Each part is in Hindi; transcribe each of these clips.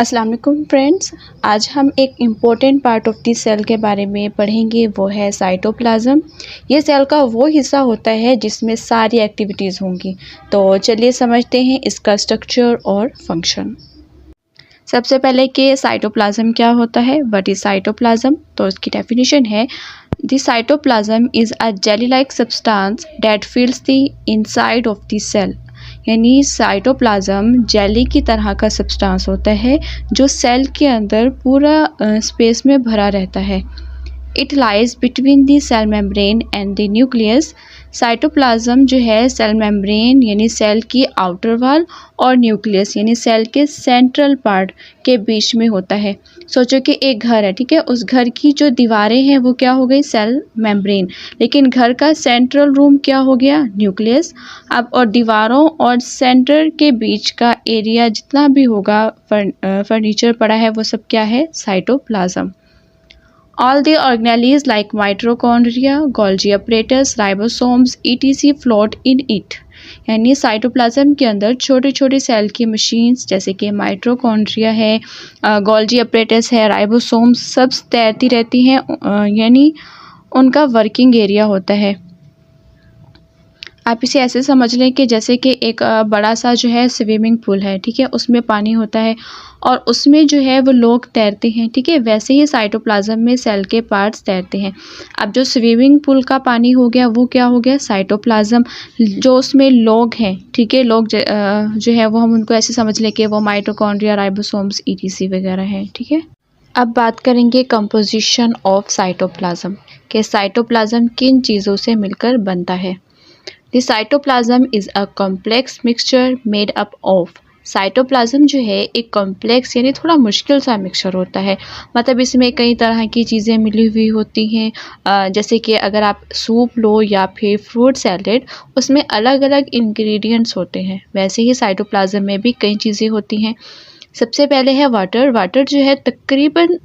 अस्सलाम वालेकुम फ्रेंड्स, आज हम एक important part of the cell के बारे में पढ़ेंगे। वो है साइटोप्लाज्म। ये सेल का वो हिस्सा होता है जिसमें सारी एक्टिविटीज़ होंगी। तो चलिए समझते हैं इसका स्ट्रक्चर और फंक्शन। सबसे पहले कि साइटोप्लाज्म क्या होता है। What is cytoplasm? तो इसकी डेफिनेशन है the cytoplasm is a jelly like substance that fills the inside of the cell. यानी साइटोप्लाज्म जेली की तरह का सब्सटेंस होता है जो सेल के अंदर पूरा स्पेस में भरा रहता है। It lies between the cell membrane and the nucleus. Cytoplasm जो है सेल मेम्ब्रेन यानी सेल की आउटर वॉल और न्यूक्लियस यानी सेल के सेंट्रल पार्ट के बीच में होता है। सोचो कि एक घर है, ठीक है, उस घर की जो दीवारें हैं वो क्या हो गई? Cell membrane. लेकिन घर का सेंट्रल रूम क्या हो गया? न्यूक्लियस। अब और दीवारों और सेंटर के बीच का एरिया जितना भी होगा फर्नीचर पड़ा है वो सब क्या है? Cytoplasm. All the organelles like mitochondria, Golgi apparatus, ribosomes, etc. float in it. यानी साइटोप्लाज्म के अंदर छोटे छोटे सेल की मशीन्स जैसे कि माइटोकॉन्ड्रिया है, गोल्जी अपरेटस है, राइबोसोम्स सब तैरती रहती हैं, यानी उनका वर्किंग एरिया होता है। आप इसे ऐसे समझ लें कि जैसे कि एक बड़ा सा जो है स्विमिंग पूल है, ठीक है, उसमें पानी होता है और उसमें जो है वो लोग तैरते हैं, ठीक है। वैसे ही साइटोप्लाज्म में सेल के पार्ट्स तैरते हैं। अब जो स्विमिंग पूल का पानी हो गया वो क्या हो गया? साइटोप्लाज्म। जो उसमें लोग हैं, ठीक है, लोग जो है वो हम उनको ऐसे समझ लें कि वो माइटोकॉन्ड्रिया, राइबोसोम्स, ईटीसी वगैरह हैं, ठीक है। अब बात करेंगे कंपोजिशन ऑफ साइटोप्लाज्म कि साइटोप्लाज्म किन चीज़ों से मिलकर बनता है। The cytoplasm is a complex mixture made up of। Cytoplasm जो है एक कॉम्प्लेक्स यानी थोड़ा मुश्किल सा मिक्सचर होता है। मतलब इसमें कई तरह की चीज़ें मिली हुई होती हैं। जैसे कि अगर आप सूप लो या फिर फ्रूट सैलेड, उसमें अलग अलग इंग्रेडिएंट्स होते हैं। वैसे ही साइटोप्लाज्म में भी कई चीज़ें होती हैं। सबसे पहले है वाटर। वाटर जो है तकरीबन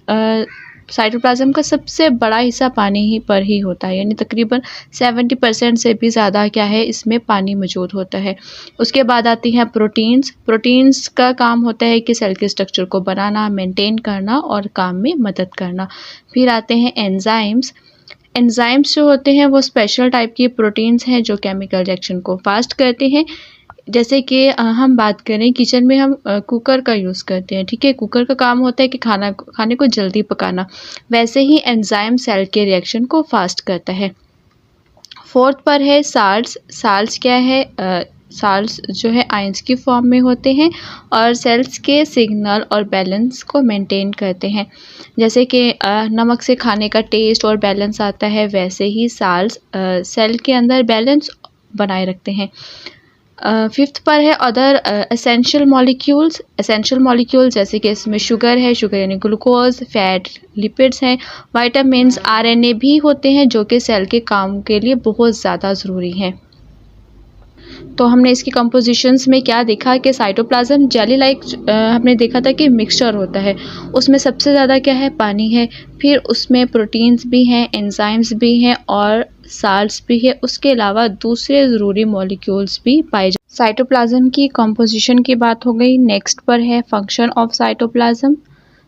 साइटोप्लाज्म का सबसे बड़ा हिस्सा पानी ही पर ही होता है, यानी तकरीबन 70% से भी ज़्यादा क्या है इसमें पानी मौजूद होता है। उसके बाद आती हैं प्रोटीन्स। प्रोटीन्स का काम होता है कि सेल के स्ट्रक्चर को बनाना, मेंटेन करना और काम में मदद करना। फिर आते हैं एंजाइम्स। एंजाइम्स जो होते हैं वो स्पेशल टाइप की प्रोटीन्स हैं जो केमिकल रिएक्शन को फास्ट करते हैं। जैसे कि हम बात करें किचन में हम कुकर का यूज़ करते हैं, ठीक है। कुकर का काम होता है कि खाने को जल्दी पकाना। वैसे ही एंजाइम सेल के रिएक्शन को फास्ट करता है। फोर्थ पर है साल्ट्स। साल्ट्स क्या है? साल्ट्स जो है आयंस की फॉर्म में होते हैं और सेल्स के सिग्नल और बैलेंस को मेंटेन करते हैं। जैसे कि नमक से खाने का टेस्ट और बैलेंस आता है, वैसे ही साल्ट्स सेल के अंदर बैलेंस बनाए रखते हैं। फिफ्थ पर है other essential molecules. Essential molecules जैसे कि इसमें शुगर है, शुगर यानी ग्लूकोज, फैट, लिपिड्स हैं, विटामिन्स, आरएनए भी होते हैं जो कि सेल के काम के लिए बहुत ज़्यादा ज़रूरी हैं। तो हमने इसकी कंपोजिशंस में क्या देखा कि साइटोप्लाज्म जेली लाइक हमने देखा था कि मिक्सचर होता है। उसमें सबसे ज़्यादा क्या है? पानी है। फिर उसमें प्रोटीन्स भी हैं, एंजाइम्स भी हैं और साल्ट्स भी है। उसके अलावा दूसरे ज़रूरी मॉलिक्यूल्स भी पाए जाते हैं। साइटोप्लाज्म की कंपोजिशन की बात हो गई। नेक्स्ट पर है फंक्शन ऑफ साइटोप्लाज्म।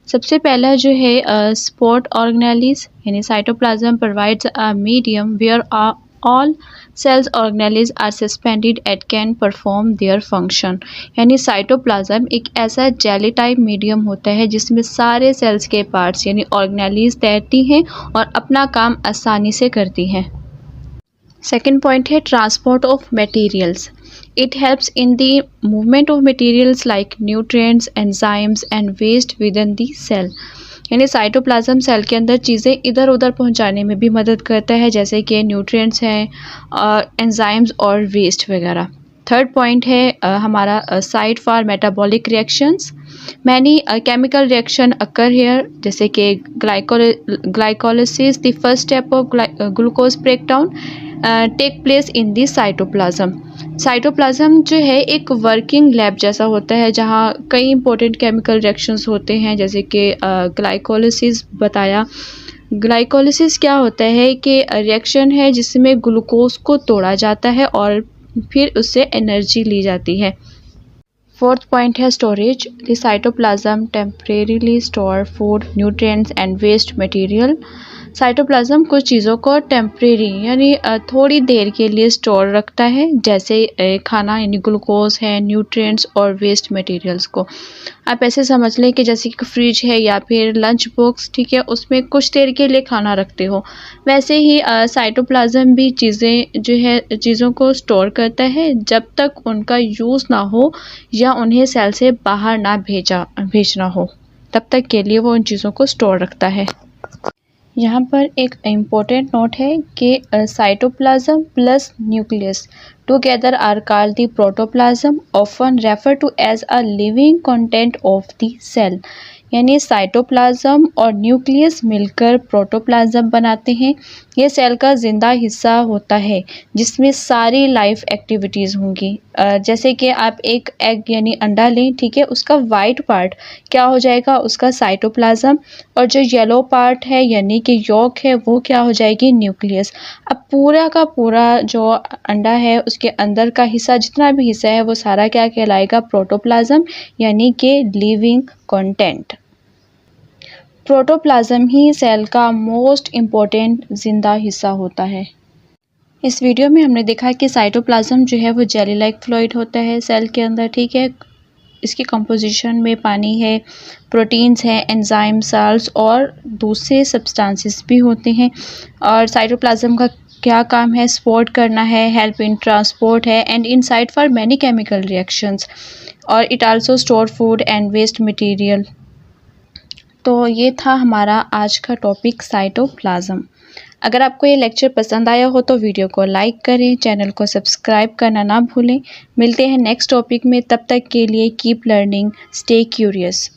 सबसे पहला जो है सपोर्ट ऑर्गेनेल्स, यानी cytoplasm provides a medium where all cells organelles are suspended and can perform their function। यानी साइटोप्लाज्म एक ऐसा जेली टाइप मीडियम होता है जिसमें सारे सेल्स के पार्ट्स यानी ऑर्गेनेल्स तैरती हैं और अपना काम आसानी से करती हैं। सेकेंड पॉइंट है transport of materials. It helps in the movement of materials like nutrients, enzymes and waste within the cell. यानी साइटोप्लाज्म सेल के अंदर चीज़ें इधर उधर पहुंचाने में भी मदद करता है, जैसे कि न्यूट्रिएंट्स हैं और एंजाइम्स और वेस्ट वगैरह। थर्ड पॉइंट है हमारा site for metabolic reactions. Many chemical reaction occur here, जैसे कि glycolysis the first step of glucose breakdown take place in the cytoplasm. Cytoplasm जो है एक वर्किंग लैब जैसा होता है जहाँ कई इंपॉर्टेंट केमिकल रिएक्शंस होते हैं, जैसे कि ग्लाइकोलिसिस बताया। ग्लाइकोलिसिस क्या होता है कि रिएक्शन है जिसमें ग्लूकोज को तोड़ा जाता है और फिर उससे एनर्जी ली जाती है। फोर्थ पॉइंट है storage. The cytoplasm temporarily store food, nutrients and waste material. Cytoplasm कुछ चीज़ों को टेम्परेरी यानी थोड़ी देर के लिए स्टोर रखता है, जैसे खाना यानी ग्लूकोज है, न्यूट्रिएंट्स और वेस्ट मटेरियल्स को। आप ऐसे समझ लें कि जैसे कि फ्रिज है या फिर लंच बॉक्स, ठीक है, उसमें कुछ देर के लिए खाना रखते हो, वैसे ही साइटोप्लाज्म भी चीज़ों को स्टोर करता है जब तक उनका यूज़ ना हो या उन्हें सेल से बाहर ना भेजना हो, तब तक के लिए वो उन चीज़ों को स्टोर रखता है। यहाँ पर एक इम्पोर्टेंट नोट है कि cytoplasm plus nucleus together are called the protoplasm, often refer to as a living content of the cell. यानी साइटोप्लाज्म और न्यूक्लियस मिलकर प्रोटोप्लाज्म बनाते हैं। ये सेल का जिंदा हिस्सा होता है जिसमें सारी लाइफ एक्टिविटीज़ होंगी। जैसे कि आप एक एग यानी अंडा लें, ठीक है, उसका वाइट पार्ट क्या हो जाएगा, उसका साइटोप्लाज्म, और जो येलो पार्ट है यानी कि यॉक है वो क्या हो जाएगी, न्यूक्लियस। अब पूरा का पूरा जो अंडा है उसके अंदर का हिस्सा, जितना भी हिस्सा है वो सारा क्या कहलाएगा, प्रोटोप्लाज्म यानी कि लिविंग कंटेंट। प्रोटोप्लाज्म ही सेल का मोस्ट इम्पोर्टेंट जिंदा हिस्सा होता है। इस वीडियो में हमने देखा कि साइटोप्लाज्म जो है वो जेली लाइक फ्लूइड होता है सेल के अंदर, ठीक है। इसकी कंपोजिशन में पानी है, प्रोटीन्स हैं, एंजाइम, साल्ट्स और दूसरे सब्सटेंसेस भी होते हैं। और साइटोप्लाज्म का क्या काम है, सपोर्ट करना है, हेल्प इन ट्रांसपोर्ट है, and inside for many chemical reactions, और it also store food and waste material. तो ये था हमारा आज का टॉपिक साइटोप्लाज्म। अगर आपको ये लेक्चर पसंद आया हो तो वीडियो को लाइक करें, चैनल को सब्सक्राइब करना ना भूलें। मिलते हैं नेक्स्ट टॉपिक में, तब तक के लिए कीप लर्निंग, स्टे क्यूरियस।